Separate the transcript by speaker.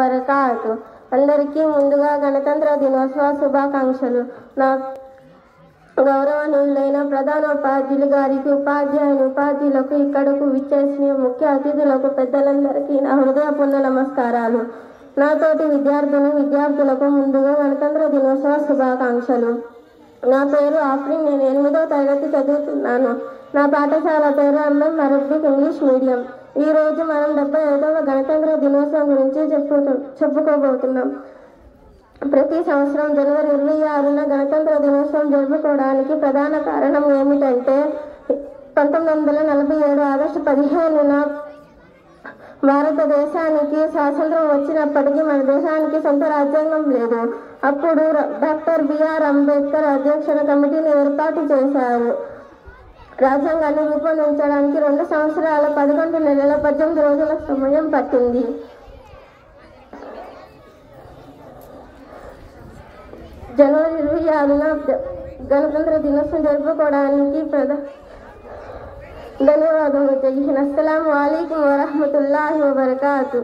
Speaker 1: వబరకాతు. అందరికీ ముందుగా గణతంత్ర దినోత్సవ శుభాకాంక్షలు. నా గౌరవనీయులైన ప్రధానోపాధ్యాయులు గారికి, ఉపాధ్యాయులకు, ఇక్కడకు విచ్చేసిన ముఖ్య అతిథులకు, పెద్దలందరికీ నా హృదయపూర్ణ నమస్కారాలు. నాతోటి విద్యార్థులకు ముందుగా గణతంత్ర దినోత్సవ శుభాకాంక్షలు. నా పేరు ఆఫ్రిన్. నేను 8వ తరగతి చదువుతున్నాను. నా పాఠశాల పేరు ఎంఎం అరబిక్ ఇంగ్లీష్ మీడియం. ఈరోజు మనం 75వ గణతంత్ర దినోత్సవం గురించి చెప్పుకోబోతున్నాం. ప్రతి సంవత్సరం జనవరి 26న గణతంత్ర దినోత్సవం జరుపుకోవడానికి ప్రధాన కారణం ఏమిటంటే 1947 ఆగస్టు 15న భారతదేశానికి స్వాతంత్రం వచ్చినప్పటికీ మన దేశానికి సొంత రాజ్యాంగం లేదు. అప్పుడు డాక్టర్ బిఆర్ అంబేద్కర్ అధ్యక్షన కమిటీని ఏర్పాటు చేశారు. రాజ్యాంగాన్ని రూపొందించడానికి 2 సంవత్సరాల 11 నెలల 18 రోజుల సమయం పట్టింది. జనవరి 26న గణతంత్ర దినోత్సవం జరుపుకోవడానికి ధన్యవాదములు. అస్సలాము అలైకుం వరహ్మతుల్లాహి వబరకాతు.